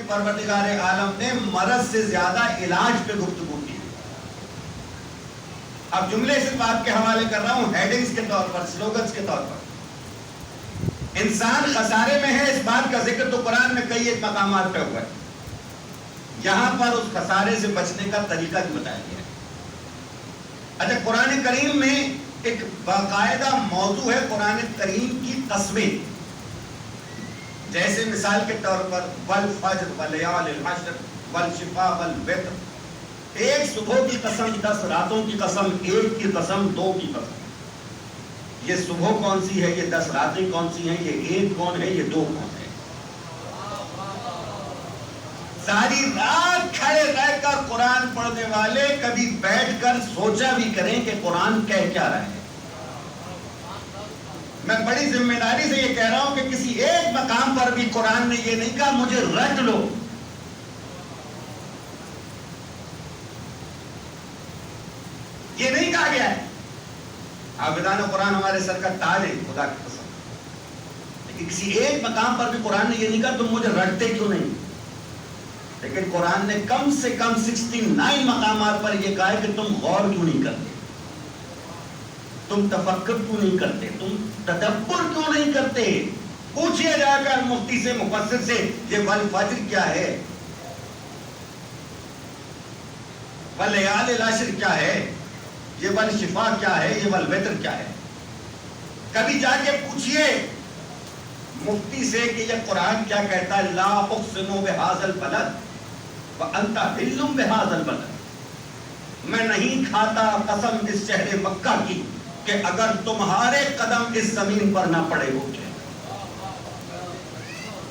پروردگار عالم نے مرض سے زیادہ علاج پہ گفتگو کی. اب جملے صرف آپ کے حوالے کر رہا ہوں ہیڈنگز کے طور پر, سلوگنز کے طور پر. انسان خسارے میں ہے, اس بات کا ذکر تو قرآن میں کئی ایک مقامات پہ ہوا ہے. یہاں پر اس خسارے سے بچنے کا طریقہ بھی بتایا گیا ہے. اچھا, قرآن کریم میں ایک باقاعدہ موضوع ہے قرآن کریم کی قسمیں. جیسے مثال کے طور پر والفجر ولیال العشر والشفا والوتر, ایک صبح کی قسم, 10 راتوں کی قسم, ایک کی قسم, 2 کی قسم. یہ صبح کون سی ہے, یہ 10 راتیں کون سی ہیں, یہ ایک کون ہے, یہ 2 کون ہے. ساری رات کھڑے رہ کر قرآن پڑھنے والے کبھی بیٹھ کر سوچا بھی کریں کہ قرآن کہہ کیا رہا ہے. میں بڑی ذمہ داری سے یہ کہہ رہا ہوں کہ کسی ایک مقام پر بھی قرآن نے یہ نہیں کہا مجھے رٹ لو. یہ نہیں کہا گیا ہے. حافظان قرآن ہمارے سر کا تاج ہے, خدا کی قسم. لیکن کسی ایک مقام پر بھی قرآن نے یہ نہیں کہا تم مجھے رٹتے کیوں نہیں. لیکن قرآن نے کم سے کم 69 مقامات پر یہ کہا ہے کہ تم غور کیوں نہیں کرتے, تم تفکر کیوں نہیں کرتے, تم تدبر کیوں نہیں کرتے. پوچھئے جا کر مفتی سے, مفسر سے, یہ والفجر کیا ہے, ولیال العشر کیا ہے, یہ والشفا کیا ہے, یہ والوتر کیا ہے. کبھی جا کے پوچھئے مفتی سے کہ یہ قرآن کیا کہتا ہے, لا اقسم بہذا البلد وانت حل بہذا البلد, میں نہیں کھاتا قسم اس شہر مکہ کی کہ اگر تمہارے قدم اس زمین پر نہ پڑے ہوتے.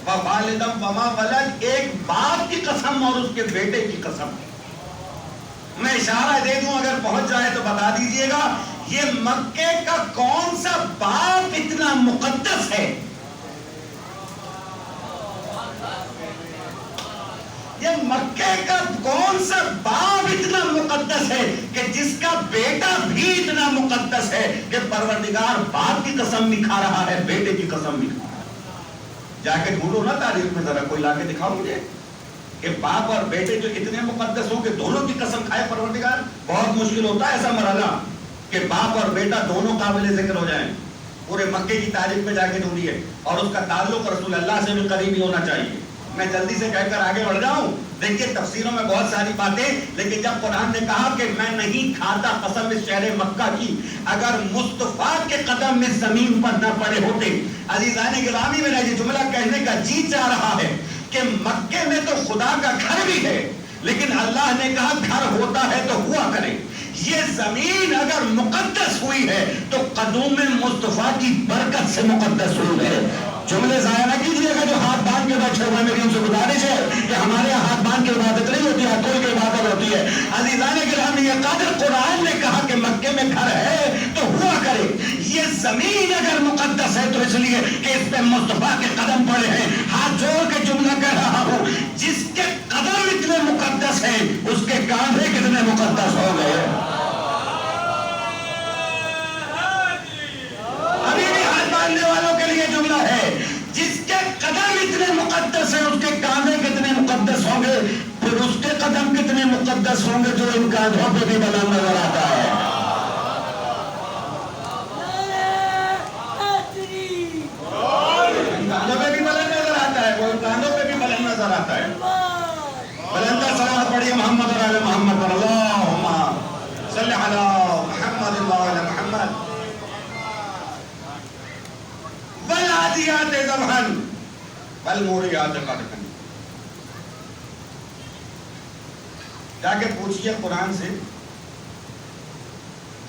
ووالدم وما ولد, ایک باپ کی قسم اور اس کے بیٹے کی قسم. میں اشارہ دے دوں اگر پہنچ جائے تو بتا دیجئے گا, یہ مکے کا کون سا باپ اتنا مقدس ہے, یہ مکے کا کون سا باپ اتنا مقدس ہے کہ جس کا بیٹا بھی اتنا مقدس ہے کہ پروردگار باپ کی قسم بھی کھا رہا ہے, بیٹے کی قسم بھی کھا رہا ہے. جا کے ڈھونڈو نا تاریخ میں, ذرا کوئی لا کے دکھاؤ مجھے کہ باپ اور بیٹے جو اتنے مقدس ہوں کہ دونوں کی قسم کھائے پروردگار. بہت مشکل ہوتا ہے ایسا مرحلہ کہ باپ اور بیٹا دونوں قابل ذکر ہو جائیں. پورے مکے کی تاریخ میں جا کے ڈھونڈیے, اور اس کا تعلق رسول اللہ سے بھی قریبی ہونا چاہیے. میں جلدی سے کہہ کر آگے بڑھ جاؤں. دیکھیے تفسیروں میں بہت ساری باتیں, لیکن جب قرآن نے کہا کہ میں نہیں کھاتا قسم اس شہر مکہ کی اگر مصطفیٰ کے قدم اس زمین پر نہ پڑے ہوتے. عزیزان گرامی, میرا یہ جملہ کہنے کا جی چاہ رہا ہے کہ مکے میں تو خدا کا گھر بھی ہے, لیکن اللہ نے کہا گھر ہوتا ہے تو ہوا کرے. یہ زمین اگر مقدس ہوئی ہے تو قدوم مصطفیٰ کی برکت سے مقدس ہوئی ہے. جملے ضائع نہ کیجیے گا جو ہاتھ باندھ کے بیٹھے ہوئے. میری ان سے گزارش ہے کہ ہمارے یہاں ہاتھ باندھ کے عبادت نہیں ہوتی, ہاتھ کھول کے عبادت ہوتی ہے. عزیزان گرامی, یہ قادر قرآن نے کہا کہ مکے میں گھر ہے تو ہوا کرے. یہ زمین اگر مقدس ہے تو اس لیے کہ اس پہ مصطفیٰ کے قدم پڑے ہیں. ہاتھ جوڑ کے جملہ کہہ رہا ہوں, جس کے قدم اتنے مقدس ہیں اس کے کاندھے کتنے مقدس ہو گئے. ابھی بھی ہاتھ باندھنے والوں کے لیے جملہ ہے, جس کے قدم اتنے مقدس ہیں اس کے کاندھے کتنے مقدس ہوں گے. پھر اس کے قدم کتنے مقدس ہوں گے جو ان کاندھوں پہ بھی بلند نظر آتا ہے. کاندھوں پہ بھی بلند نظر آتا ہے, وہ کاندھوں پہ بھی بلند نظر آتا ہے. بلندہ صلوات پڑھیے محمد اور آل محمد پر. اللہم صلی علی محمد و آل محمد. والعادیات ضبحا والموریات قدحا. جا کے پوچھئے قرآن سے,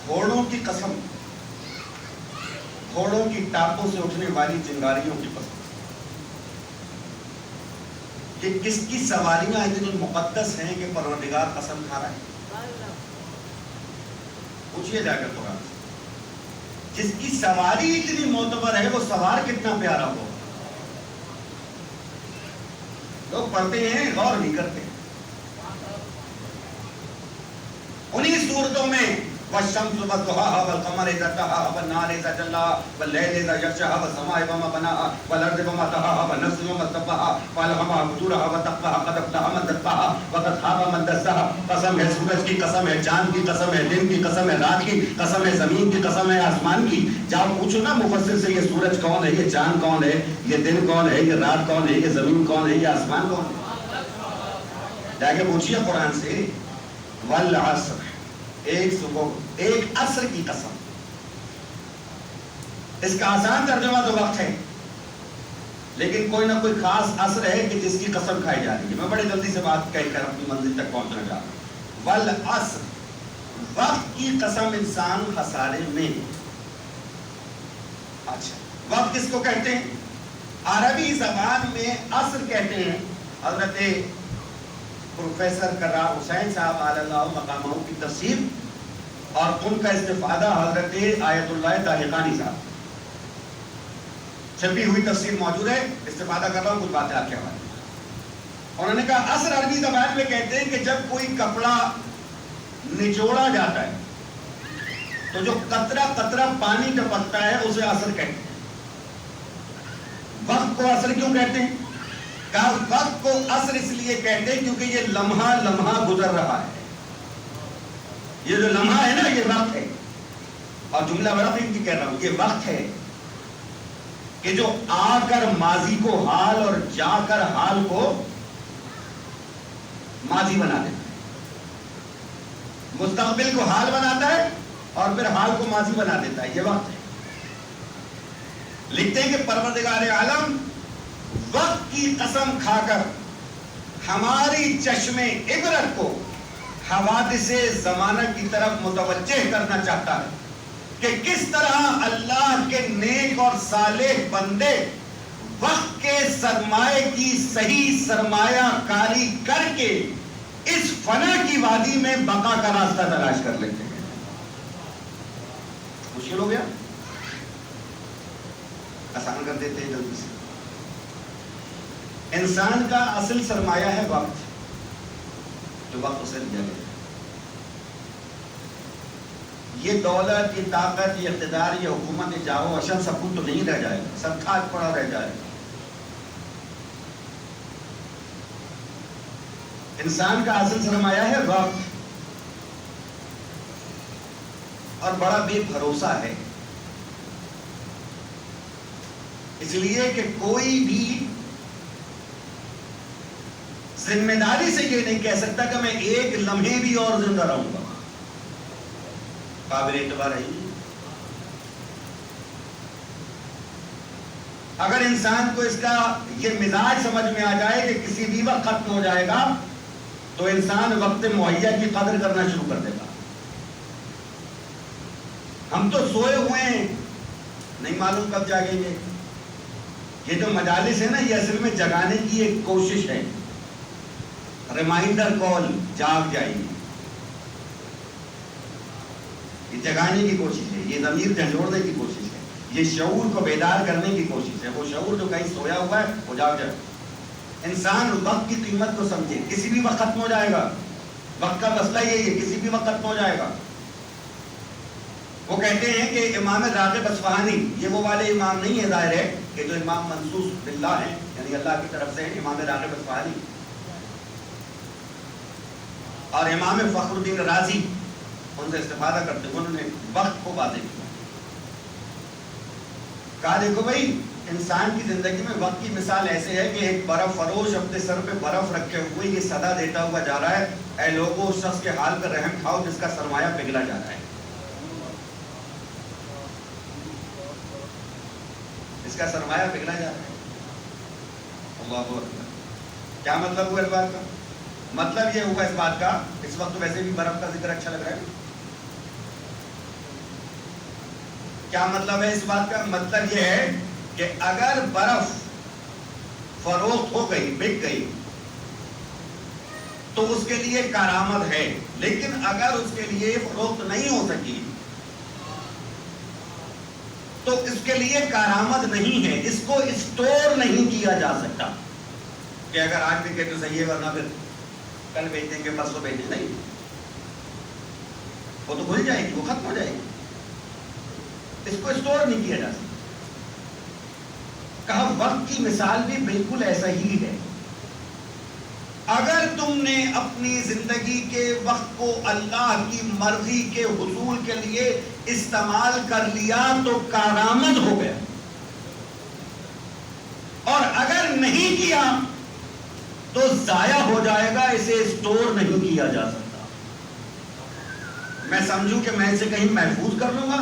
گھوڑوں کی قسم, گھوڑوں کی ٹاپوں سے اٹھنے والی چنگاریوں کی قسم, کہ کس کی سواریاں اتنی مقدس ہیں کہ پروردگار قسم کھا رہا ہے. پوچھئے جا کر قرآن سے, جس کی سواری اتنی معتبر ہے وہ سوار کتنا پیارا ہو. لوگ پڑھتے ہیں غور نہیں کرتے. انہی صورتوں میں والشمس وضحاها والقمر اذا تلاها والنهار اذا جلاها والليل اذا يغشاها والسماء وما بناها والارض وما طحاها والنفس وما سواها فالهمها فجورها وتقواها قد افلح من زكاها وقد خاب من دساها. قسم ہے سورج کی، قسم ہے چاند کی، قسم ہے دن کی، قسم ہے رات کی، قسم ہے زمین کی، قسم ہے آسمان کی. جاؤ پوچھو نا مفسر سے، یہ سورج کون ہے، یہ چاند کون ہے، یہ دن کون ہے، یہ رات کون ہے، یہ زمین کون ہے، یہ آسمان کون ہے؟ جا کے پوچھیے قرآن سے. والعصر، ایک صبح، ایک عصر کی قسم. اس کا آسان ترجمہ تو وقت ہے، لیکن کوئی نہ کوئی خاص عصر ہے کہ جس کی قسم کھائی جا رہی ہے. میں بڑی جلدی سے بات کہہ کر اپنی منزل تک پہنچنا چاہ رہا ہوں. والعصر، وقت کی قسم انسان خسارے میں. اچھا، وقت کس کو کہتے ہیں؟ عربی زبان میں عصر کہتے ہیں. حضرت پروفیسر کرار حسین صاحب علی اللہ مقامہ کی تفسیر اور ان کا استفادہ حضرت آیت اللہ طاہقانی صاحب، چھپی ہوئی تفسیر موجود ہے، استفادہ کر رہا ہوں کچھ باتیں آپ کے حوالے. انہوں نے کہا عصر عربی زبان میں کہتے ہیں کہ جب کوئی کپڑا نچوڑا جاتا ہے تو جو قطرہ قطرہ پانی ٹپکتا ہے اسے عصر کہتے ہیں. وقت کو عصر کیوں کہتے ہیں؟ کہا وقت کو عصر اس لیے کہتے ہیں کیونکہ یہ لمحہ لمحہ گزر رہا ہے. یہ جو لمحہ ہے نا، یہ وقت ہے. اور جملہ بڑا قیمتی کہہ رہا ہوں، یہ وقت ہے کہ جو آ کر ماضی کو حال اور جا کر حال کو ماضی بنا دیتا ہے، مستقبل کو حال بناتا ہے اور پھر حال کو ماضی بنا دیتا ہے. یہ وقت ہے. لکھتے ہیں کہ پروردگار عالم وقت کی قسم کھا کر ہماری چشم عبرت کو حوادث زمانہ کی طرف متوجہ کرنا چاہتا ہے کہ کس طرح اللہ کے نیک اور صالح بندے وقت کے سرمایہ کی صحیح سرمایہ کاری کر کے اس فنا کی وادی میں بقا کا راستہ تلاش کر لیتے ہیں. مشکل ہو گیا؟ آسان کر دیتے ہیں جلدی سے. انسان کا اصل سرمایہ ہے وقت، جو وقت اسے دیا گیا. یہ دولت، یہ طاقت، یہ اقتدار، یہ حکومت، یہ جاؤ اشر سب کچھ تو نہیں رہ جائے گا، سب کھاک پڑا رہ جائے گا. انسان کا اصل سرمایہ ہے وقت، اور بڑا بے بھروسہ ہے. اس لیے کہ کوئی بھی ذمہ داری سے یہ نہیں کہہ سکتا کہ میں ایک لمحے بھی اور زندہ رہوں گا. قابل اعتبار ہے. اگر انسان کو اس کا یہ مزاج سمجھ میں آ جائے کہ کسی بھی وقت ختم ہو جائے گا تو انسان وقت مہیا کی قدر کرنا شروع کر دے گا. ہم تو سوئے ہوئے ہیں، نہیں معلوم کب جاگیں گے. یہ جو مجالس ہے نا، یہ اصل میں جگانے کی ایک کوشش ہے. ریمائنڈر کال، جاگ جائیے، یہ جگانے کی کوشش ہے، یہ ضمیر جھنجھوڑنے کی کوشش ہے، یہ شعور کو بیدار کرنے کی کوشش ہے. وہ شعور جو کہیں سویا ہوا ہے وہ جاگ جائے. انسان وقت کی قیمت کو سمجھے. کسی بھی وقت ختم ہو جائے گا. وقت کا مسئلہ یہی ہے، کسی بھی وقت ختم ہو جائے گا. وہ کہتے ہیں کہ امام راغب اصفہانی، یہ وہ والے امام نہیں ہے ظاہر ہے کہ جو امام منصوص باللہ ہیں، یعنی اللہ کی طرف سے ہیں، امام راغب اصفہانی اور امام فخر الدین رازی ان سے استفادہ کرتے ہوئے انہوں نے وقت کو واضح کیا. کہا دیکھو بھائی، انسان کی زندگی میں وقت کی مثال ایسے ہے کہ ایک برف فروش اپنے سر پہ برف رکھے ہوئے یہ صدا دیتا ہوا جا رہا ہے، اے لوگوں اس شخص کے حال پر رحم کھاؤ جس کا سرمایہ پگھلا جا رہا ہے. اس کا سرمایہ پگھلا جا رہا ہے. اللہ اکبر. کیا مطلب ہوا اس بات کا؟ مطلب یہ ہوگا اس بات کا، اس وقت تو ویسے بھی برف کا ذکر اچھا لگ رہا ہے. کیا مطلب ہے اس بات کا؟ مطلب یہ ہے کہ اگر برف فروخت ہو گئی، بک گئی، تو اس کے لیے کارآمد ہے. لیکن اگر اس کے لیے فروخت نہیں ہو سکی تو اس کے لیے کارآمد نہیں ہے. اس کو اسٹور نہیں کیا جا سکتا کہ اگر آج بکے تو صحیح ہے ورنہ پھر کل بیچ دیں گے، پرسوں بیچ دیں. نہیں، وہ تو کھل جائے گی، وہ ختم ہو جائے گی، اس کو اسٹور نہیں کیا جا سکتا۔ کہا وقت کی مثال بھی بالکل ایسا ہی ہے، اگر تم نے اپنی زندگی کے وقت کو اللہ کی مرضی کے حصول کے لیے استعمال کر لیا تو کارآمد ہو گیا، اور اگر نہیں کیا تو ضائع ہو جائے گا، اسے اسٹور نہیں کیا جا سکتا۔ میں سمجھوں کہ میں اسے کہیں محفوظ کر لوں گا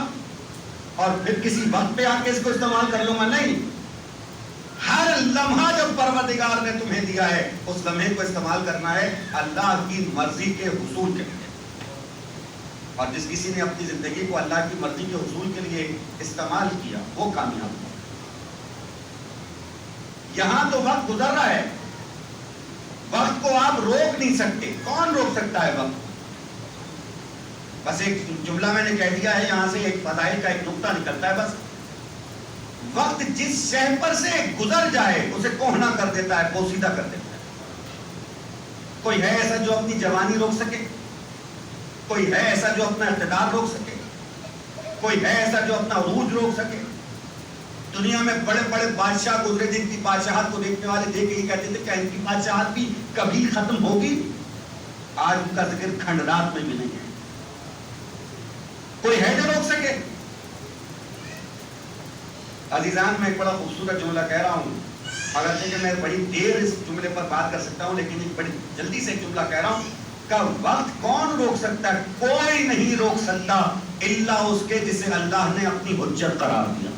اور پھر کسی وقت پہ آ کے اس کو استعمال کر لوں گا، نہیں، ہر لمحہ جو پروردگار نے تمہیں دیا ہے اس لمحے کو استعمال کرنا ہے اللہ کی مرضی کے حصول کے لیے، اور جس کسی نے اپنی زندگی کو اللہ کی مرضی کے حصول کے لیے استعمال کیا وہ کامیاب ہوا۔ یہاں تو وقت گزر رہا ہے، وقت کو آپ روک نہیں سکتے، کون روک سکتا ہے وقت؟ بس ایک جملہ میں نے کہہ دیا ہے، یہاں سے ایک فضائل کا ایک نقطہ نکلتا ہے، بس وقت جس شے پر سے گزر جائے اسے کوہنا کر دیتا ہے، پوسیدہ کر دیتا ہے۔ کوئی ہے ایسا جو اپنی جوانی روک سکے؟ کوئی ہے ایسا جو اپنا اقتدار روک سکے؟ کوئی ہے ایسا جو اپنا عروج روک سکے؟ دنیا میں بڑے بڑے بادشاہ گزرے جن کی بادشاہت کو دیکھنے والے دیکھ کے یہ کہتے تھے کہ ان کی بادشاہت بھی کبھی ختم ہوگی، آج ان کا ذکر کھنڈرات میں بھی نہیں ہے۔ کوئی ہے جو روک سکے؟ عزیزان میں ایک بڑا خوبصورت جملہ کہہ رہا ہوں، اگرچہ کہ میں بڑی دیر اس جملے پر بات کر سکتا ہوں، لیکن ایک بڑی جلدی سے ایک جملہ کہہ رہا ہوں کہ وقت کون روک سکتا ہے؟ کوئی نہیں روک سکتا الا اس کے جسے اللہ نے اپنی حجت قرار دیا۔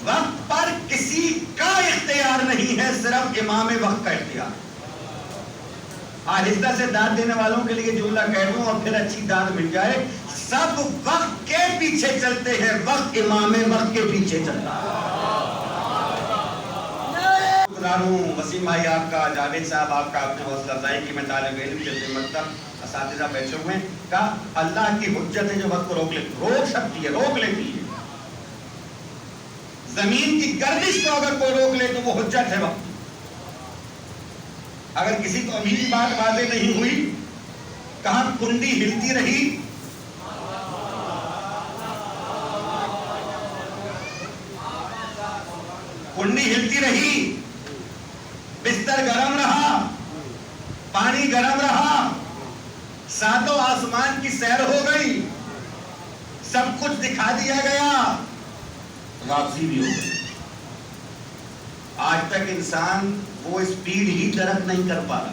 وقت پر کسی کا اختیار نہیں ہے، صرف امام وقت کا اختیار۔ آہستہ سے داد دینے والوں کے لیے جملہ کہہ دوں اور پھر اچھی داد مل جائے، سب وقت کے پیچھے چلتے ہیں، وقت امام وقت کے پیچھے چلتا ہے۔ وسیم بھائی آپ کا، جاوید صاحب آپ کا، آپ نے حوصلہ افزائی کی، میں طالب علم جلد مکتب اساتذہ بیٹھے ہوئے ہیں، کہا اللہ کی حجت ہے جو وقت کو روک سکتی ہے، روک لیتی ہے۔ زمین کی گردش کو اگر کوئی روک لے تو وہ حجت ہے وقت۔ اگر کسی کو ابھی بھی بات واضح نہیں ہوئی، کہاں کنڈی ہلتی رہی، کنڈی ہلتی رہی، بستر گرم رہا، پانی گرم رہا، ساتوں آسمان کی سیر ہو گئی، سب کچھ دکھا دیا گیا، واپسی بھی ہو گئی۔ آج تک انسان وہ اسپیڈ ہی درک نہیں کر پا رہا،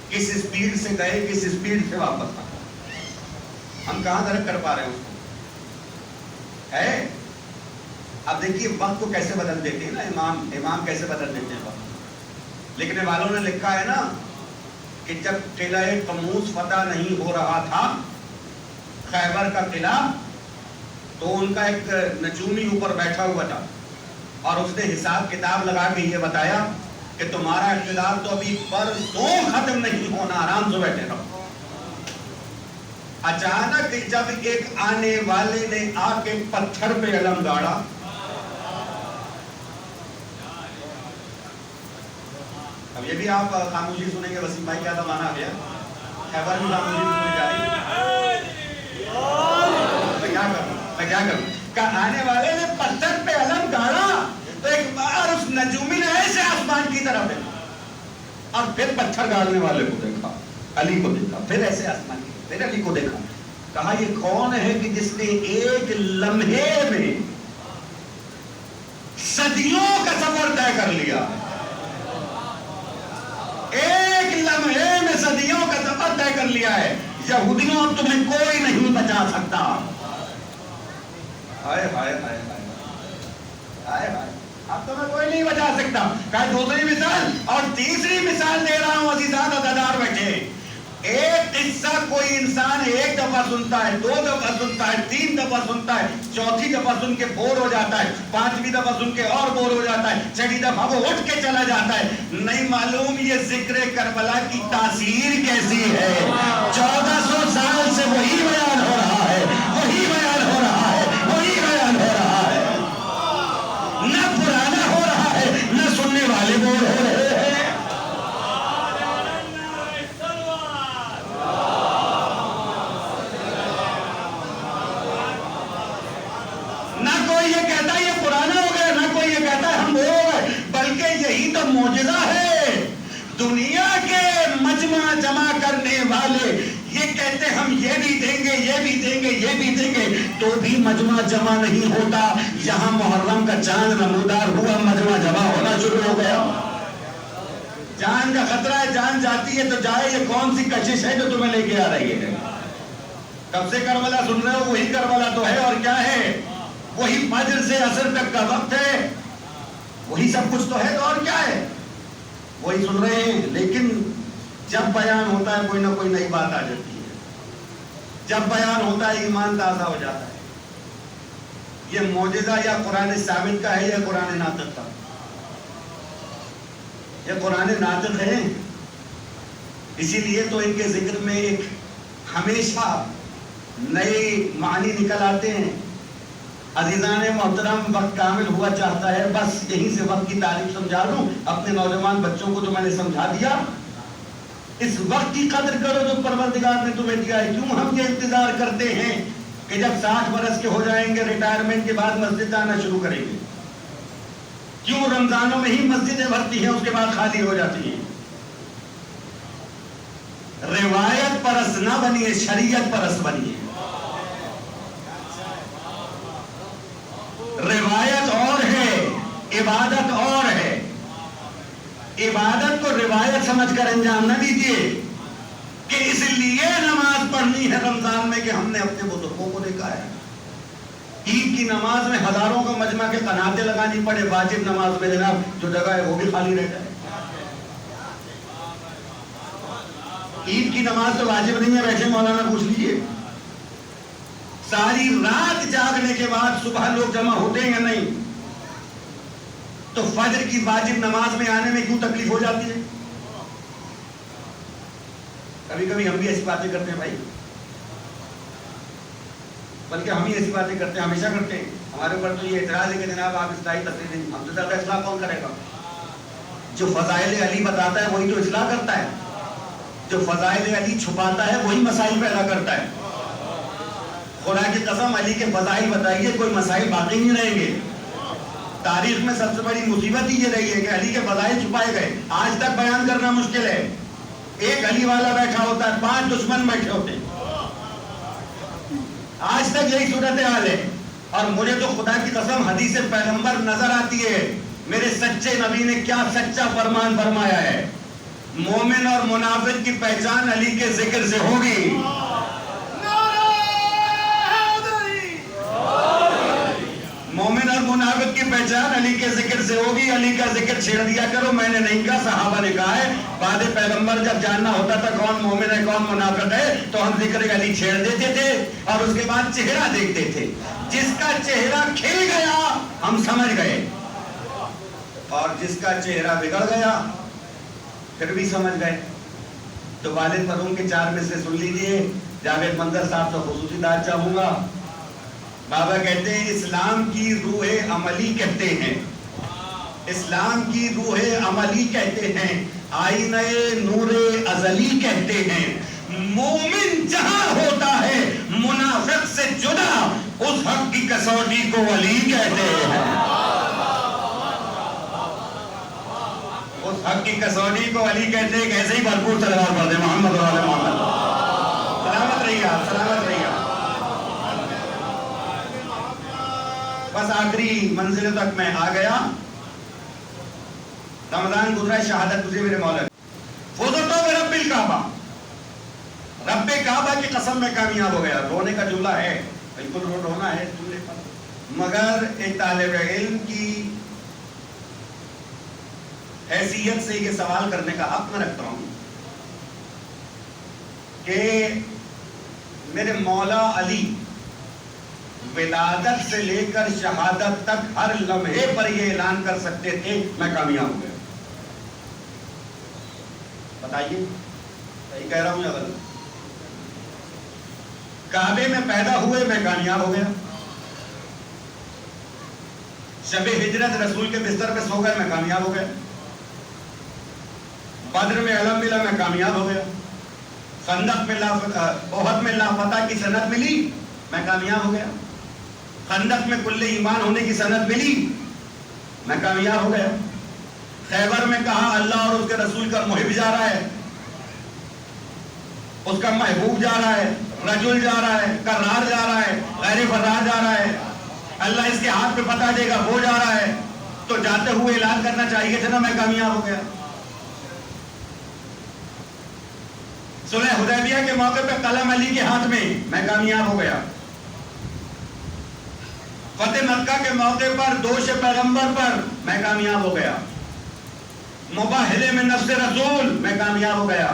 کس اسپیڈ سے گئے، کس اسپیڈ سے واپس آ گئے، ہم کہاں درک کر پا رہے ہیں اس کو؟ ہے اب دیکھیے وقت کو کیسے بدل دیتے ہیں نا امام کیسے بدل دیتے ہیں وقت۔ لکھنے والوں نے لکھا ہے نا کہ جب قلعہ قموس فتح نہیں ہو رہا تھا، خیبر کا قلعہ، تو ان کا ایک نجومی اوپر بیٹھا ہوا تھا اور اس نے حساب کتاب لگا کے یہ بتایا کہ تمہارا اقتدار تو ابھی برسوں ختم نہیں ہونا، آرام سے بیٹھے رہو۔ اچانک جب ایک آنے والے نے آ کے پتھر پہ علم گاڑا، اب یہ بھی آپ خاموشی سنیں گے، وسیم بھائی کیا زمانہ آ گیا، خیبر بھی خاموشی سنی جا رہی، میں کیا کروں کہ آنے والے نے پتھر پہ علم گاڑا تو ایک بار اس نجومی نے ایسے آسمان کی طرف دیکھا اور پھر پتھر گاڑنے والے کو دیکھا، علی کو دیکھا، پھر ایسے آسمان کی، پھر علی کو دیکھا، کہا یہ کون ہے کہ جس نے ایک لمحے میں صدیوں کا سفر طے کر لیا، ایک لمحے میں صدیوں کا سفر طے کر لیا ہے۔ یہودیوں اب تمہیں کوئی نہیں بچا سکتا۔ ہائے ہائے ہائے ہائے ہائے ہائے، اب تمہیں کوئی نہیں بچا سکتا۔ کہ دوسری مثال اور تیسری مثال دے رہا ہوں عزیزان عزادار بیٹھے۔ ایک قصہ کوئی انسان ایک دفعہ سنتا ہے، دو دفعہ سنتا ہے، تین دفعہ سنتا ہے، چوتھی دفعہ سن کے بور ہو جاتا ہے، پانچویں دفعہ سن کے اور بور ہو جاتا ہے، چھٹی دفعہ وہ اٹھ کے چلا جاتا ہے، نہیں معلوم یہ ذکر کربلا کی تاثیر کیسی ہے۔ 1400 سال سے وہی بیان ہو رہا ہے، وہی بیان ہو رہا ہے، وہی بیان ہو رہا ہے، نہ پرانا ہو رہا ہے، نہ سننے والے بور ہو رہے ہیں۔ معجزہ ہے. دنیا کے مجمع جمع کرنے والے یہ کہتے ہم یہ بھی دیں گے, یہ بھی دیں گے, یہ بھی دیں گے, تو بھی مجمع جمع نہیں ہوتا. یہاں محرم کا چاند نمودار ہوا, مجمع جمع ہونا شروع ہو گیا. جان کا خطرہ ہے, جان جاتی ہے تو جائے. یہ کون سی کشش ہے جو تمہیں لے کے آ رہی ہے؟ کب سے کربلا سن رہے ہو؟ وہی کربلا تو ہے. اور کیا ہے؟ وہی فجر سے عصر تک کا وقت ہے, وہی سب کچھ تو ہے. تو اور کیا ہے؟ وہی سن رہے ہیں. لیکن جب بیان ہوتا ہے کوئی نہ کوئی نئی بات آ جاتی ہے. جب بیان ہوتا ہے ایمان تازہ ہو جاتا ہے. یہ معجزہ یا قرآن ثابت کا ہے یا قرآن ناطق کا؟ یہ قرآن ناطق ہے. اسی لیے تو ان کے ذکر میں ایک ہمیشہ نئے معنی نکل آتے ہیں. عزیزان محترم, وقت کامل ہوا چاہتا ہے. بس یہیں سے وقت کی تعریف سمجھا دوں. اپنے نوجوان بچوں کو تو میں نے سمجھا دیا. اس وقت کی قدر کرو جو پروردگار نے تمہیں دیا ہے. کیوں ہم یہ انتظار کرتے ہیں کہ جب 60 برس کے ہو جائیں گے, ریٹائرمنٹ کے بعد مسجد آنا شروع کریں گے؟ کیوں رمضانوں میں ہی مسجدیں بھرتی ہیں, اس کے بعد خالی ہو جاتی ہیں؟ روایت پرست نہ بنیے, شریعت پرست بنیے. روایت اور ہے, عبادت اور ہے. عبادت کو روایت سمجھ کر انجام نہ دیجیے کہ اس لیے نماز پڑھنی ہے رمضان میں کہ ہم نے اپنے بزرگوں کو دیکھا ہے. عید کی نماز میں ہزاروں کو مجمع کے قناتیں لگانی پڑے, واجب نماز میں جناب جو جگہ ہے وہ بھی خالی رہ جائے. عید کی نماز تو واجب نہیں ہے, ویسے مولانا پوچھ لیجیے. ساری رات جاگنے کے بعد صبح لوگ جمع ہوتے ہیں یا نہیں؟ تو فجر کی واجب نماز میں آنے میں کیوں تکلیف ہو جاتی ہے؟ کبھی کبھی ہم بھی ایسی باتیں کرتے ہیں بھائی, بلکہ ہم ہی ایسی باتیں کرتے ہیں, ہمیشہ کرتے ہیں. ہمارے اوپر تو یہ اعتراض ہے کہ جناب آپ اصلاحی تصریح دیں. ہم تو زیادہ اصلاح کون کرے گا؟ جو فضائل علی بتاتا ہے وہی تو اصلاح کرتا ہے. جو فضائل علی چھپاتا ہے وہی مسائل پیدا کرتا ہے. خدا کی قسم, علی کے فضائل بتائیے, کوئی مسائل باقی نہیں رہیں گے. تاریخ میں سب سے بڑی مصیبت ہی یہ رہی ہے کہ علی کے فضائل چھپائے گئے. آج تک بیان کرنا مشکل ہے. ایک علی والا بیٹھا ہوتا ہے, 5 دشمن بیٹھے ہوتے ہیں. آج تک یہی صورت حال ہے. اور مجھے تو خدا کی قسم حدیث پیغمبر نظر آتی ہے. میرے سچے نبی نے کیا سچا فرمان فرمایا ہے. مومن اور منافق کی پہچان علی کے ذکر سے ہوگی. مومن اور منافق کی پہچان علی کے ذکر سے ہوگی. علی کا ذکر چھیڑ دیا کرو, میں نے نہیں کہا, صحابہ نے کہا ہے. بعد پیغمبر جب جاننا ہوتا تھا کون مومن ہے کون منافق ہے تو ہم ذکر علی چھیڑ دیتے تھے اور اس کے بعد چہرہ دیکھتے تھے. جس کا چہرہ کھل گیا ہم سمجھ گئے, اور جس کا چہرہ بگڑ گیا پھر بھی سمجھ گئے. تو والد مرحوم کے 4 میں سے سن لیجئے. جاوید منظر صاحب سے خصوصی داد چاہوں گا. بابا کہتے ہیں اسلام کی روح عملی کہتے ہیں, اسلام کی روح عملی کہتے ہیں, آئینہ نور ازلی کہتے ہیں. مومن جہاں ہوتا ہے منافق سے جدا, اس حق کی کسوٹی کو ولی کہتے ہیں. اس حق کی کسوٹی کو ولی کہتے ہیں. کیسے ہی بھرپور صلوات پڑھ دیں محمد و آل محمد. سلامت رہیے آپ, سلامت رہیے آپ. بس آخری منزل تک میں آ گیا. رمضان گزرا, شہادت گزری میرے مولا. فوزتو برب الکعبہ, رب کعبہ کی قسم میں کامیاب ہو گیا. رونے کا جملہ ہے, بالکل رونا ہے جملے پر, مگر ایک طالب علم کی حیثیت سے یہ سوال کرنے کا حق میں رکھتا ہوں کہ میرے مولا علی ولادت سے لے کر شہادت تک ہر لمحے پر یہ اعلان کر سکتے تھے میں کامیاب ہو گیا. بتائیے صحیح کہہ رہا ہوں یا غلط؟ کعبے میں پیدا ہوئے میں کامیاب ہو گیا. شب ہجرت رسول کے بستر پہ سو گئے میں کامیاب ہو گیا. بدر میں علم ملا میں کامیاب ہو گیا. خندق میں احد میں لافتہ کی سند ملی میں کامیاب ہو گیا. خندق میں کل ایمان ہونے کی سند ملی میں کامیاب ہو گیا. خیبر میں کہا اللہ اور اس کے رسول کا محب جا رہا ہے، اس کا محبوب جا رہا ہے، رجل جا رہا ہے، کرار جا رہا ہے، غیر فرار جا رہا ہے، اللہ اس کے ہاتھ پہ پتہ دے گا وہ جا رہا ہے، تو جاتے ہوئے اعلان کرنا چاہیے تھا نا میں کامیاب ہو گیا۔ صلح حدیبیہ کے موقع پہ قلم علی کے ہاتھ میں کامیاب ہو گیا۔ فتح مکہ کے موقع پر دوش پیغمبر پر میں کامیاب ہو گیا۔ مباہلے میں نفس رسول میں کامیاب ہو گیا۔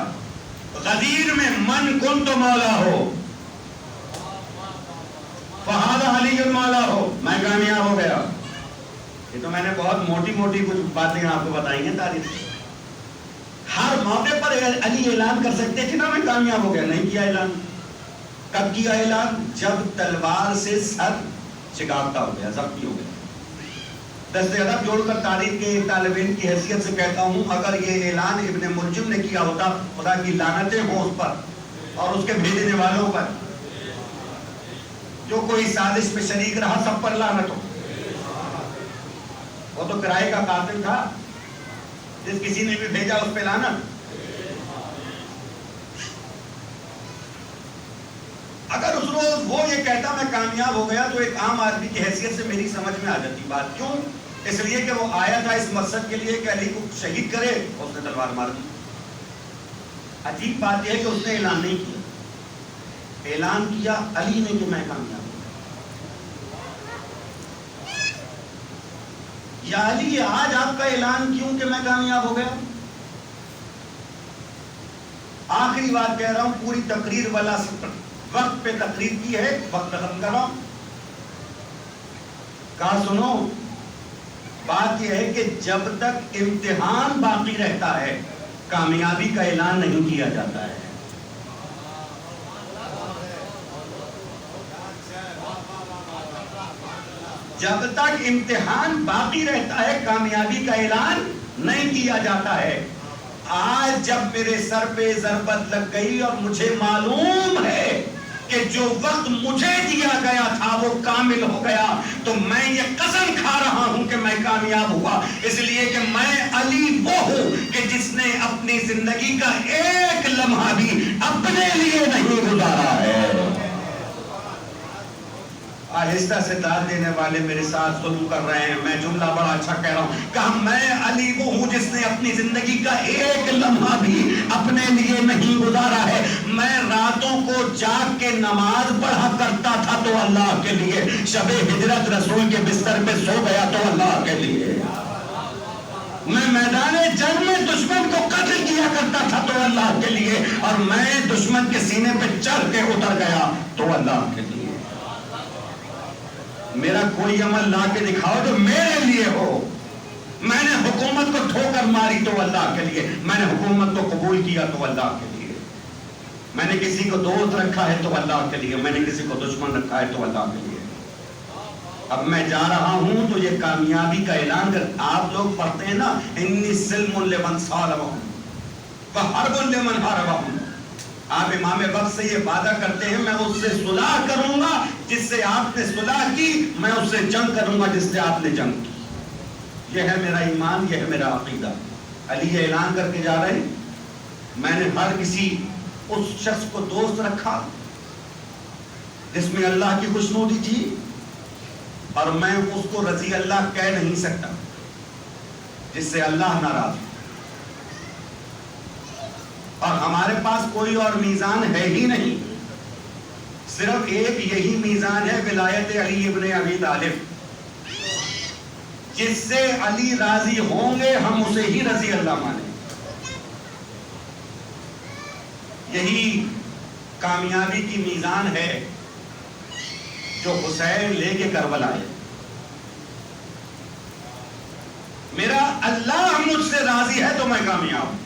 غدیر میں من کن تو مولا ہو فہذا علی مولا ہو میں کامیاب ہو گیا۔ یہ تو میں نے بہت موٹی موٹی کچھ باتیں آپ کو بتائی ہیں تاریخ سے۔ ہر موقع پر علی اعلان کر سکتے تھے نا میں کامیاب ہو گیا، نہیں کیا اعلان۔ کب کیا اعلان؟ جب تلوار سے سر شکافتہ ہو گیا، زخمی ہو گیا۔ دست ادب جوڑ کر تاریخ کے ایک طالب علم کی حیثیت سے کہتا ہوں، اگر یہ اعلان ابن ملجم نے کیا ہوتا خدا کی لعنتیں ہوں اس پر اور اس کے بھیجنے والوں پر، جو کوئی سازش میں شریک رہا سب پر لعنت ہو۔ وہ تو کرائے کا قاتل تھا، جس کسی نے بھی بھیجا اس پہ لعنت۔ اگر اس روز وہ یہ کہتا میں کامیاب ہو گیا تو ایک عام آدمی کی حیثیت سے میری سمجھ میں آ جاتی بات۔ کیوں؟ اس لیے کہ وہ آیا تھا اس مقصد کے لیے کہ علی کو شہید کرے، اور اس نے تلوار مار دی۔ عجیب بات یہ ہے کہ اس نے اعلان نہیں کیا، اعلان کیا علی نے کہ میں کامیاب ہوں۔ یا علی آج آپ کا اعلان کیوں کہ میں کامیاب ہو گیا؟ آخری بات کہہ رہا ہوں، پوری تقریر والا وقت پہ تقریر کی ہے، وقت ختم کر رہا ہوں۔ کہا سنو، بات یہ ہے کہ جب تک امتحان باقی رہتا ہے کامیابی کا اعلان نہیں کیا جاتا ہے۔ جب تک امتحان باقی رہتا ہے کامیابی کا اعلان نہیں کیا جاتا ہے۔ آج جب میرے سر پہ ضربت لگ گئی اور مجھے معلوم ہے کہ جو وقت مجھے دیا گیا تھا وہ کامل ہو گیا، تو میں یہ قسم کھا رہا ہوں کہ میں کامیاب ہوا، اس لیے کہ میں علی وہ ہوں کہ جس نے اپنی زندگی کا ایک لمحہ بھی اپنے لیے نہیں گزارا ہے۔ آہستہ سے داد دینے والے میرے ساتھ سلوک کر رہے ہیں، میں جملہ بڑا اچھا کہہ رہا ہوں۔ کہا میں علی وہ ہوں جس نے اپنی زندگی کا ایک لمحہ بھی اپنے لیے نہیں گزارا ہے۔ میں راتوں کو جاگ کے نماز پڑھا کرتا تھا تو اللہ کے لیے، شب ہجرت رسول کے بستر پہ سو گیا تو اللہ کے لیے، میں میدان جنگ میں دشمن کو قتل کیا کرتا تھا تو اللہ کے لیے، اور میں دشمن کے سینے پہ چڑھ کے اتر گیا تو اللہ کے لیے۔ میرا کوئی عمل لا کے دکھاؤ جو میرے لیے ہو۔ میں نے حکومت کو ٹھوکر ماری تو اللہ کے لیے، میں نے حکومت کو قبول کیا تو اللہ کے لیے، میں نے کسی کو دوست رکھا ہے تو اللہ کے لیے، میں نے کسی کو دشمن رکھا ہے تو اللہ کے لیے۔ اب میں جا رہا ہوں تو یہ کامیابی کا اعلان کر، آپ لوگ پڑھتے ہیں نا انی سلم لمن صالحهم وحرب لمن حاربهم، آپ امام وقت سے یہ وعدہ کرتے ہیں میں اس سے صلح کروں گا جس سے آپ نے صلح کی، میں اس سے جنگ کروں گا جس سے آپ نے جنگ کی۔ یہ ہے میرا ایمان، یہ ہے میرا عقیدہ۔ علی یہ اعلان کر کے جا رہے ہیں، میں نے ہر کسی اس شخص کو دوست رکھا جس میں اللہ کی خوشنودی تھی، اور میں اس کو رضی اللہ کہہ نہیں سکتا جس سے اللہ ناراض ہو۔ اور ہمارے پاس کوئی اور میزان ہے ہی نہیں، صرف ایک یہی میزان ہے، ولایت علی ابن ابی طالب، جس سے علی راضی ہوں گے ہم اسے ہی رضی اللہ مانیں۔ یہی کامیابی کی میزان ہے جو حسین لے کے کربلا ہے۔ میرا اللہ مجھ سے راضی ہے تو میں کامیاب ہوں۔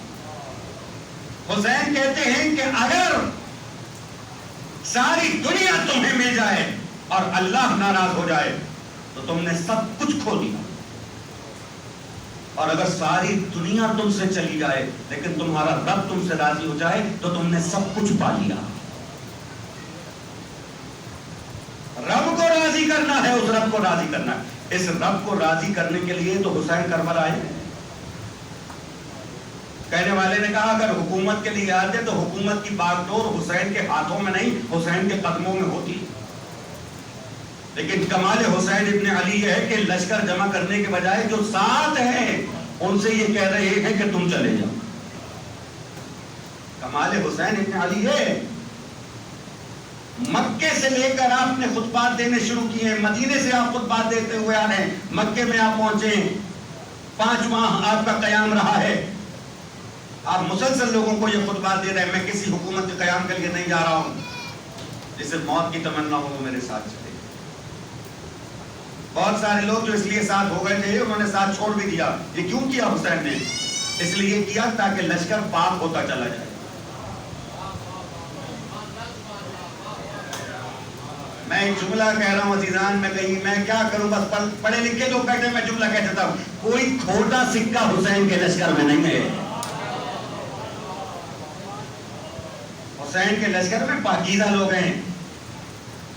حسین کہتے ہیں کہ اگر ساری دنیا تمہیں مل جائے اور اللہ ناراض ہو جائے تو تم نے سب کچھ کھو دیا، اور اگر ساری دنیا تم سے چلی جائے لیکن تمہارا رب تم سے راضی ہو جائے تو تم نے سب کچھ پا لیا۔ رب کو راضی کرنا ہے، اس رب کو راضی کرنا ہے۔ اس رب کو راضی کرنے کے لیے تو حسین کربلا آئے، کہنے والے نے کہا اگر حکومت کے لیے آتے تو حکومت کی باغ ڈور حسین کے ہاتھوں میں نہیں حسین کے قدموں میں ہوتی. لیکن کمال حسین ابن علی ہے کہ لشکر جمع کرنے کے بجائے جو ساتھ ہیں ان سے یہ کہہ رہے ہیں کہ تم چلے جاؤ. کمال حسین ابن علی ہے. مکے سے لے کر آپ نے خطبات دینے شروع کیے ہیں. مدینے سے آپ خطبات دیتے ہوئے آ رہے ہیں. مکے میں آپ پہنچے 5 ماہ آپ کا قیام رہا ہے. آپ مسلسل لوگوں کو یہ خطبات دے رہے ہیں میں کسی حکومت کے قیام کے لیے نہیں جا رہا ہوں. جسے موت کی تمنا ہو وہ میرے ساتھ چلے. بہت سارے لوگ جو اس لیے ساتھ ہو گئے تھے انہوں نے ساتھ چھوڑ بھی دیا. یہ کیوں کیا حسین نے؟ اس لیے کیا تاکہ لشکر پاک ہوتا چلا جائے. میں ایک جملہ کہہ رہا ہوں عزیزان, میں کیا کروں, بس پڑھے لکھے لوگ بیٹھے میں جملہ کہہ دیتا ہوں. کوئی کھوٹا سکہ حسین کے لشکر میں نہیں ہے. حسین کے لشکر میں پاکیزہ لوگ ہیں.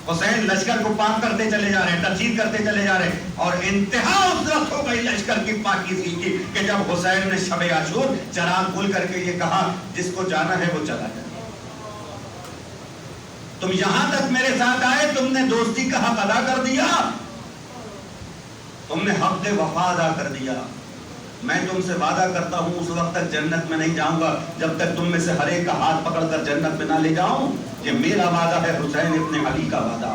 حسین لشکر کو پاک کرتے چلے جا رہے ہیں, تجدید کرتے چلے جا رہے ہیں. اور انتہا اس وقت ہو گئی لشکر کی پاکیزگی کی کہ جب حسین نے شب عاشور چراغ کھول کر کے یہ کہا جس کو جانا ہے وہ چلا جائے. تم یہاں تک میرے ساتھ آئے, تم نے دوستی کا حق ادا کر دیا, تم نے حق وفا ادا کر دیا. میں تم سے وعدہ کرتا ہوں اس وقت تک جنت میں نہیں جاؤں گا جب تک تم میں سے ہر ایک کا ہاتھ پکڑ کر جنت میں نہ لے جاؤں. یہ میرا وعدہ ہے, حسین ابن علی کا وعدہ.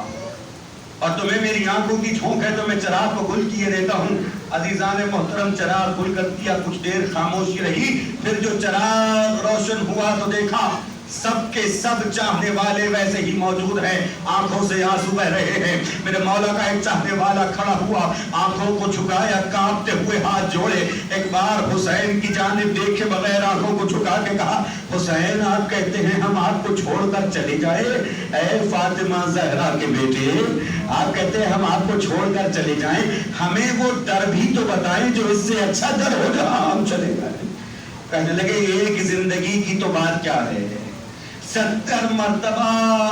اور تمہیں میری آنکھوں کی جھونک ہے تو میں چراغ کو گل کیے دیتا ہوں. عزیزان محترم, چراغ گل کر دیا, کچھ دیر خاموشی رہی. پھر جو چراغ روشن ہوا تو دیکھا سب کے سب چاہنے والے ویسے ہی موجود ہیں. آنکھوں سے آنسو بہ رہے ہیں. میرے مولا کا ایک چاہنے والا کھڑا ہوا, آنکھوں کو جھکایا, کانپتے ہوئے ہاتھ جوڑے, ایک بار حسین کی جانب دیکھے بغیر آنکھوں کو جھکا کے کہا حسین آپ کہتے ہیں ہم آپ کو چھوڑ کر چلے جائے. اے فاطمہ زہرا کے بیٹے, آپ کہتے ہیں ہم آپ کو چھوڑ کر چلے جائیں, ہمیں وہ ڈر بھی تو بتائیں جو اس سے اچھا ڈر ہو جہاں ہم چلے جائیں. کہنے لگے ایک زندگی کی تو بات کیا ہے, 70 مرتبہ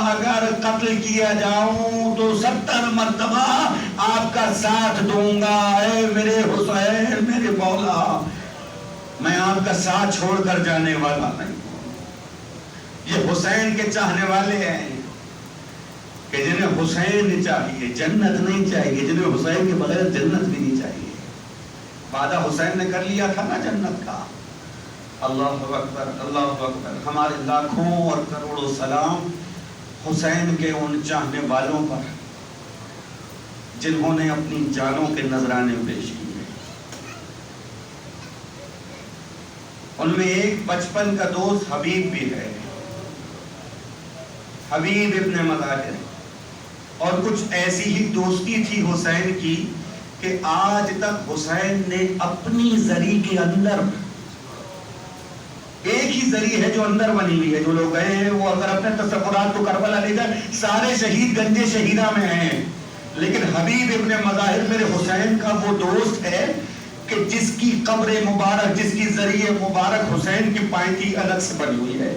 اگر قتل کیا جاؤں تو 70 مرتبہ آپ کا ساتھ دوں گا. اے میرے حسین, میرے مولا, میں آپ کا ساتھ چھوڑ کر جانے والا نہیں. یہ حسین کے چاہنے والے ہیں کہ جنہیں حسین چاہیے, جنت نہیں چاہیے. جنہیں حسین کے بغیر جنت بھی نہیں چاہیے. وعدہ حسین نے کر لیا تھا نا جنت کا. اللہ اکبر, اللہ اکبر. ہمارے لاکھوں اور کروڑوں سلام حسین کے ان چاہنے والوں پر جنہوں نے اپنی جانوں کے نذرانے پیش کیے. ان میں ایک بچپن کا دوست حبیب بھی ہے, حبیب ابن مظاہر. اور کچھ ایسی ہی دوستی تھی حسین کی کہ آج تک حسین نے اپنی زری کے اندر, ایک ہی زری ہے جو اندر بنی ہوئی ہے, جو لوگ گئے ہیں وہ اگر اپنے تصورات کو کربلا لے جائیں سارے شہید گنجے شہیدہ میں ہیں, لیکن حبیب ابن مظاہر میرے حسین کا وہ دوست ہے کہ جس کی قبر مبارک, جس کی ذریعہ مبارک حسین کی پائنتی الگ سے بنی ہوئی ہے.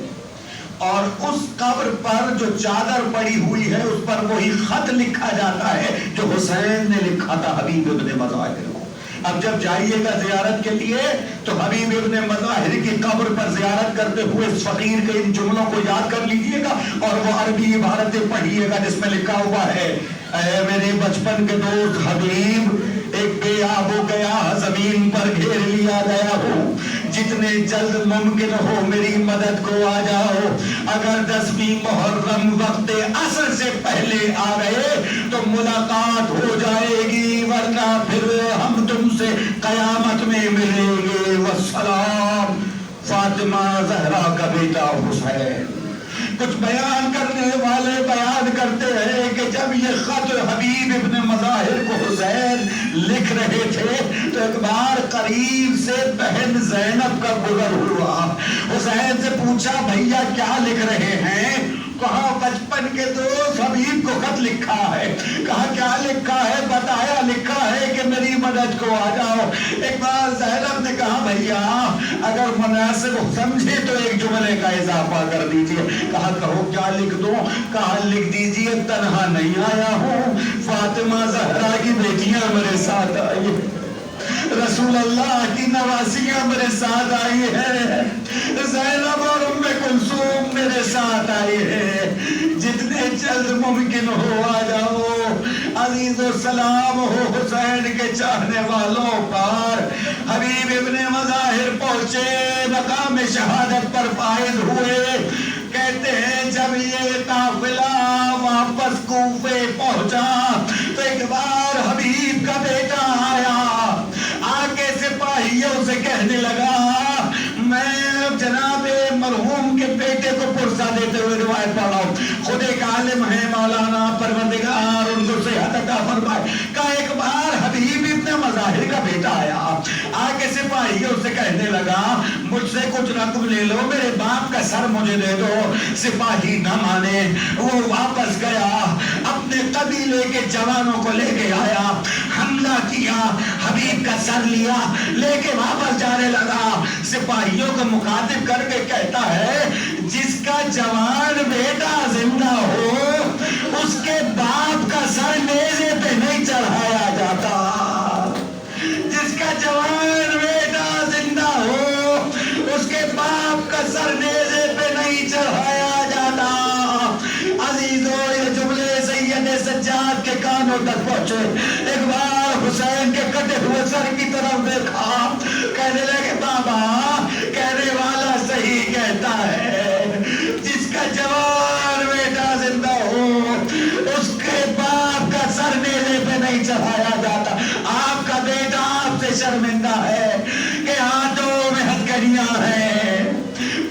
اور اس قبر پر جو چادر پڑی ہوئی ہے اس پر وہی خط لکھا جاتا ہے جو حسین نے لکھا تھا حبیب ابن مظاہر کو. اب جب جائیے گا زیارت کے لیے تو حبیب ابن مظاہر کی قبر پر زیارت کرتے ہوئے اس فقیر کے ان جملوں کو یاد کر لیجئے گا اور وہ عربی عبارتیں پڑھیے گا جس میں لکھا ہوا ہے اے میرے بچپن کے دوست حبیب, ایک بے آب و گیا زمین پر گھیر لیا گیا ہوں, جتنے جلد ممکن ہو میری مدد کو آ جاؤ. اگر 10ویں محرم وقت عصر سے پہلے آ گئے تو ملاقات ہو جائے گی, ورنہ پھر ہم تم سے قیامت میں ملیں گے. والسلام, فاطمہ زہرا کا بیٹا حسین. کچھ بیان کرنے والے بیان کرتے ہیں کہ جب یہ خط حبیب ابن مظاہر کو حسین لکھ رہے تھے تو ایک بار قریب سے بہن زینب کا گزر ہوا. حسین سے پوچھا بھیا کیا لکھ رہے ہیں؟ کہا بچپن کے دوست حبیب کو خط لکھا ہے. کہا کیا لکھا ہے؟ بتایا لکھا ہے کہ میری مدد کو آ جاؤ. ایک بار زینب نے کہا بھیا اگر مناسب سمجھے تو ایک جملے کا اضافہ کر دیجئے. کہا کہو کیا لکھ دو؟ کہا لکھ دیجئے تنہا نہیں آیا ہوں, فاطمہ زہرا کی بیٹیاں میرے ساتھ آئی. رسول اللہ کی نوازیاں میرے ساتھ آئی ہے، زینب اور ام کلثوم میرے ساتھ آئی ہے، جتنے جلد ممکن ہو آ جاؤ۔ عزیز و سلام ہو حسین کے چاہنے والوں پر۔ حبیب ابن مظاہر پہنچے، مقام شہادت پر فائز ہوئے۔ کہتے ہیں جب یہ قافلہ واپس کوفے پہنچا تو ایک بار حبیب کا بیٹا آیا، آگے سپاہیوں سے کہنے لگا، میں جناب مرحوم کے بیٹے کو پرسہ دیتے ہوئے روایت پڑھ رہا ہوں، خود ایک عالم ہے مولانا، پروردگار ان کو صحت عطا فرمائے، کہ ایک بار حبیب ابن مظاہر کا بیٹا آیا، آگے سپاہیوں سے کہنے لگا مجھ سے کچھ رقم لے لو، میرے باپ کا سر مجھے دے دو۔ سپاہی نہ مانے، وہ واپس گیا، اپنے قبیلے کے جوانوں کو لے کے آیا، حملہ کیا، حبیب کا سر لیا، لے کے واپس جانے لگا۔ سپاہیوں کو مخاطب کر کے کہتا ہے جس کا جوان بیٹا زندہ ہو اس کے باپ کا سر نیزے پہ نہیں چڑھایا جاتا، جس کا جوان بیٹا زندہ ہو اس کے باپ کا سر نیزے پہ نہیں چڑھایا جاتا۔ عزیزو یہ جملے سید سجاد کے کانوں تک پہنچے، ایک بار حسین کے کٹے ہوئے سر کی طرف دیکھا، کہنے لگے بابا کہنے والا صحیح کہتا ہے، جس کا جوان بیٹا زندہ ہو اس کے باپ کا سر نیزے پہ نہیں چڑھایا جاتا۔ آپ کا بیٹا آپ سے شرمندہ ہے کہ ہاتھوں میں ہتھکڑیاں ہیں،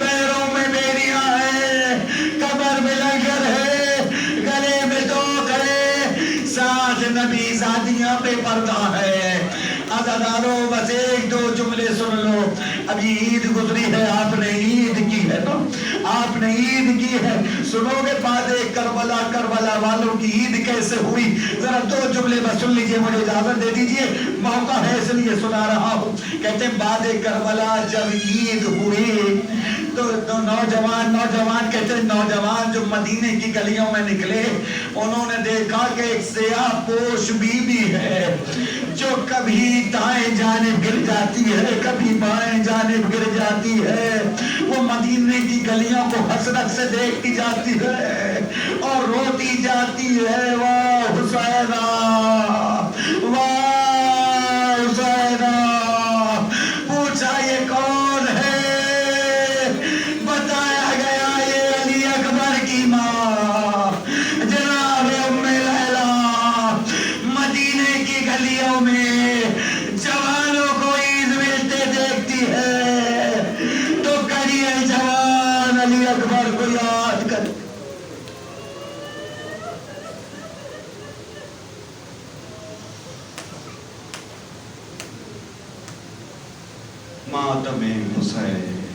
پیروں میں بیڑیاں ہیں، کمر میں لنگر ہے، گلے میں توق ہے، ساتھ نبی زادیاں پہ پردہ ہے۔ عزادارو بس ایک دو جملے سن لو، ابھی عید گزری ہے، آپ نے عید کی ہے نا، آپ نے عید کی ہے، سنو گے بعد کربلا، کربلا والوں کی عید کیسے ہوئی، ذرا دو جملے بس سن لیجئے، مجھے اجازت دے دیجئے، موقع ہے اس لیے سنا رہا ہوں۔ کہتے ہیں بعد کربلا جب عید ہوئی تو نوجوان کہتے ہیں نوجوان جو مدینے کی گلیوں میں نکلے، انہوں نے دیکھا کہ ایک سیاہ پوش بی بی ہے جو کبھی دائیں جانب گر جاتی ہے، کبھی بائیں جانب گر جاتی ہے، وہ مدینے کی گلیوں کو حسرت سے دیکھتی جاتی ہے اور روتی جاتی ہے، واہ حسینہ، واہ حسینہ۔ پوچھا یہ کون ہے، بتایا گیا یہ علی اکبر کی ماں جناب ام لیلا مدینے کی گلیوں میں جوانوں کو عید ملتے دیکھتی ہے تو کریے جوان علی اکبر کو یاد کر۔ ماتم حسین